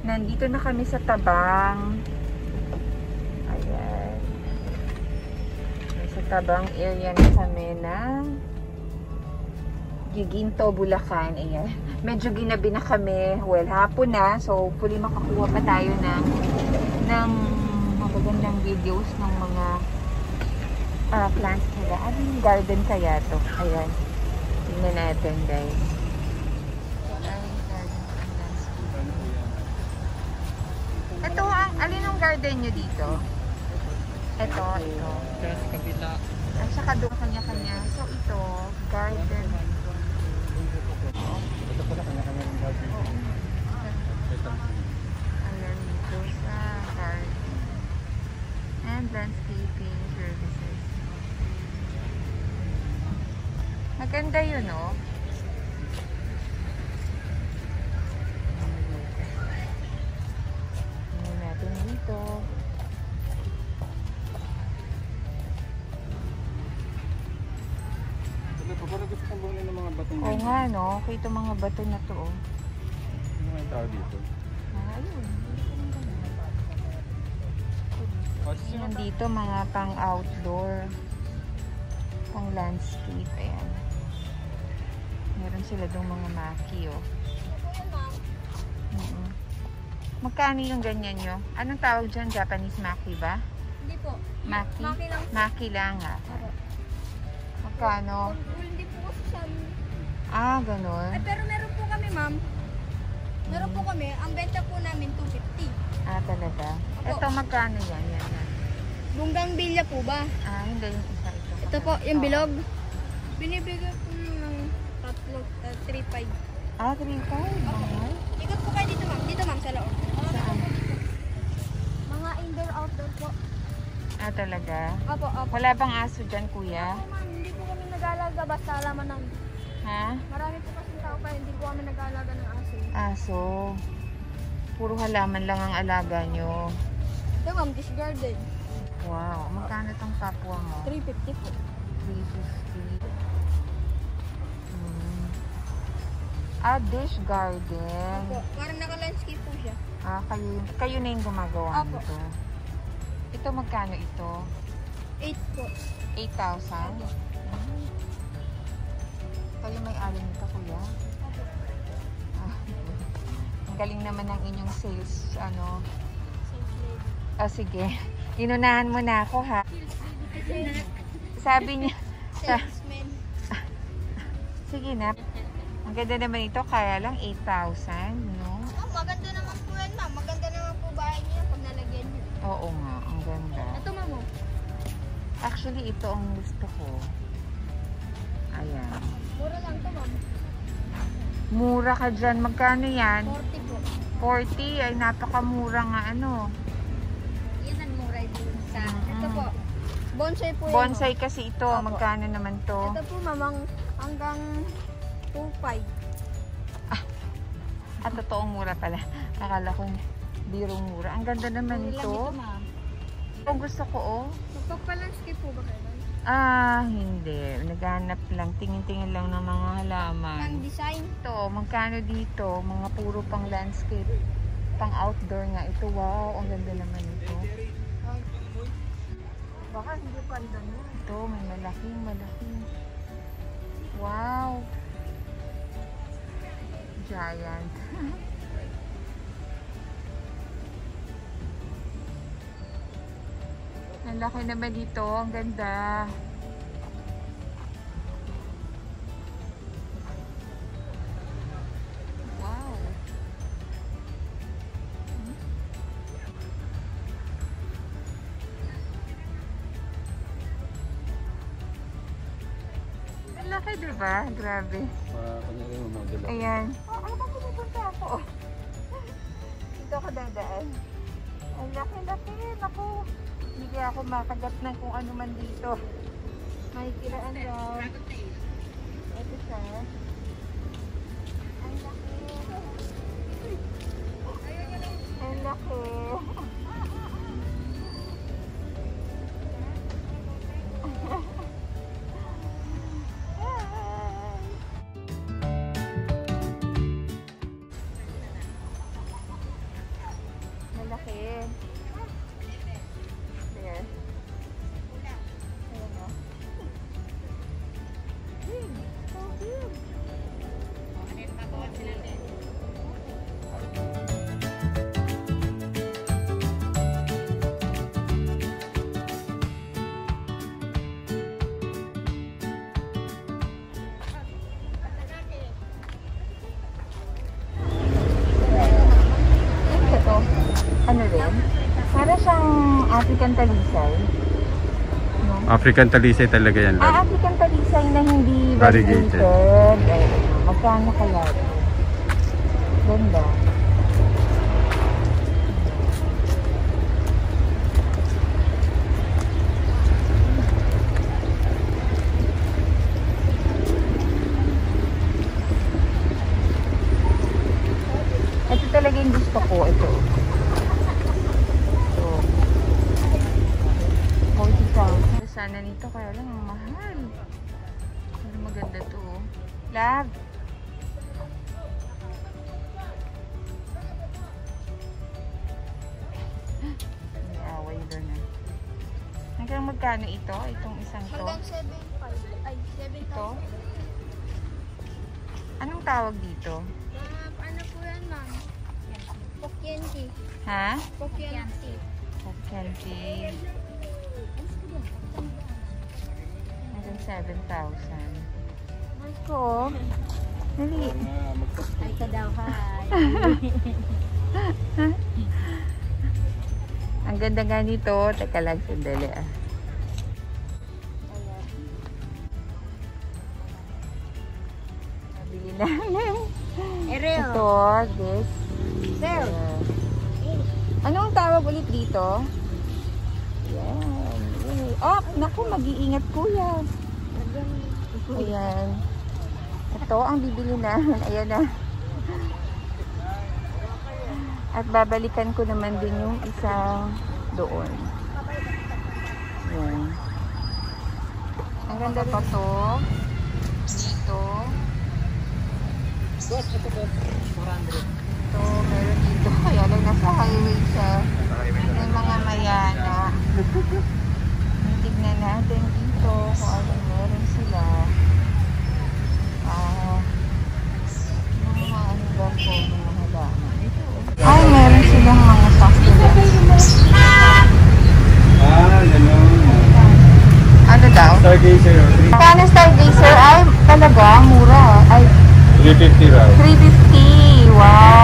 Nandito na kami sa Tabang. Ayan. Sa Tabang area na kami ng Giginto, Bulacan. Ayan. Medyo ginabi na kami. Well, hapon na. So, hopefully makakuha pa tayo ng magagandang videos ng mga plants nila. Anong garden kaya to? Ayan. Tingnan natin, guys. Ito, alin ang garden nyo dito? Ito. Sa kabila. At saka doon kanya-kanya. So, ito, garden. Ito pala kanya-kanya ng garden. Ayan, dito sa garden. And landscaping services. Maganda yun, oh. Tingnan natin dito. Parang gusto kong buunin ng mga batong Oo nga, no? Okay, itong mga bato na to, oh. Ano nga yung tao dito? Ayun. Nandito mga pang-outdoor, pang-landscape. Ayan. Meron sila doong mga maki, oh. Magkano yung ganyan nyo? Anong tawag dyan? Japanese maki ba? Hindi po. Maki? Maki lang. Maki lang, ha? Magkano? Hindi po kasi siya. Ah, ganun. Ay, pero meron po kami, ma'am. Meron po kami. Ang benta po namin, 250. Ah, talaga? Opo. Ito, magkano yan? Yan. Bunggang bilya po ba? Ah, hindi yung isa ito. Ito po, yung Oo. bilog. Binibigay po ng 3.5. Ah, 3.5. Mahal. Ikot po kayo dito, ma'am. Dito, ma'am, sa loob. Saan? Mga indoor-outdoor po. Ah, talaga? Opo, opo. Wala bang aso dyan, kuya? Opo, ma'am. Hindi po kami nag-aalaga. Basta alaman ng... Ha? Marami po kasing tao pa. Hindi po kami nag-aalaga ng aso. Aso. Puro halaman lang ang alaga nyo. Ito, ma'am, this garden. Wow. Magkano tong kapwa mo? 350 po. 350. Ah, dish garden. Opo. Parang naka-landscape po siya. Ah, kayo na yung gumagawa Opo. nito. Ito, magkano ito? 8 po. 8,000? Kayo may-ari nito, kuya? Opo. Ah, ang galing naman ng inyong sales, ano. Sales lady. Ah, sige. Inunahan mo na ako, ha? Sabi niya, Salesman. sige na. Ang ganda naman ito, kaya lang 8,000, no? Oh, maganda naman po yan, ma'am. Maganda naman po bahay niya pag nalagyan niyo. Oo nga, ang ganda. Ito, ma'am. Oh. Actually, ito ang gusto ko. Ayan. Mura lang to, ma'am. Mura ka dyan. Magkano yan? 40 po. 40? Ay, napakamura nga, ano. Yan ang mura dun sa... Ito po. Bonsai po yan. Bonsai kasi ito. Opo. Magkano naman to? Ito po, ma'am. Hanggang 2.5. At totoong mura pala. Akala ko birong mura. Ang ganda naman Mura lang ito. ito, ma'am. Ito gusto ko, oh. Magpapalandscape po ba kayo, ma'am? Ah, hindi. Naghanap lang. Tingin-tingin lang ng mga halaman. Pang design. Ito, magkano dito? Mga puro pang landscape. Pang outdoor nga ito. Wow, ang ganda naman ito. Baka hindi panda niya. Ito, may malaking. Wow. Giant. Ang laki naman dito. Ang ganda. Wow. Ang laki, diba? Grabe. Kanya-kanya yung mga dalawa. Ayan. Oh, ano ba pupunta ako? Dito ako dadaan. Ang laki-laki. Naku. Hindi kaya ako makagat ng kung ano man dito. May kiraan daw. Ito siya. Ang laki. Ang laki. African talisay. No? African talisay talaga yan. African talisay na hindi Variegated. variegated. Ay, magkano kaya ito? Ganda. Ito talaga yung gusto ko. Ito. Ito. 40,000. Sana nito kaya lang ang mahal. Pero maganda to. Love. May away doon na. Hanggang magkano ito? Itong isang to? Hanggang 7,500. Ay, 7,000. Ito? Anong tawag dito? Ano po yan, ma'am? Pokyanti. Ha? Pokyanti. Pokyanti. Hanggang 7,000. Ko. Dali. Ay ka daw, hi. Ang ganda nga nito. Teka lang, sandali ah. Nabili namin. Ereo. Ito, this. Sir. Anong tawag ulit dito? Yan. Yay. Oh, naku, mag-iingat kuya. Ayan. Ito ang bibili namin. Ayan na. At babalikan ko naman din yung isang doon. Ayan. Ang ganda pa to. Dito. Ito, meron dito. Kaya lang nasa highway siya. May mga mayana. Tignan natin dito kung anong meron sila. Mga ano ba po, mga halaman. Ay, meron silang mga succulents. Gano'n. Ano daw? Stargazer. Kano stargazer? Ay, talaga, mura. Ay, 350 raw. 350. Wow.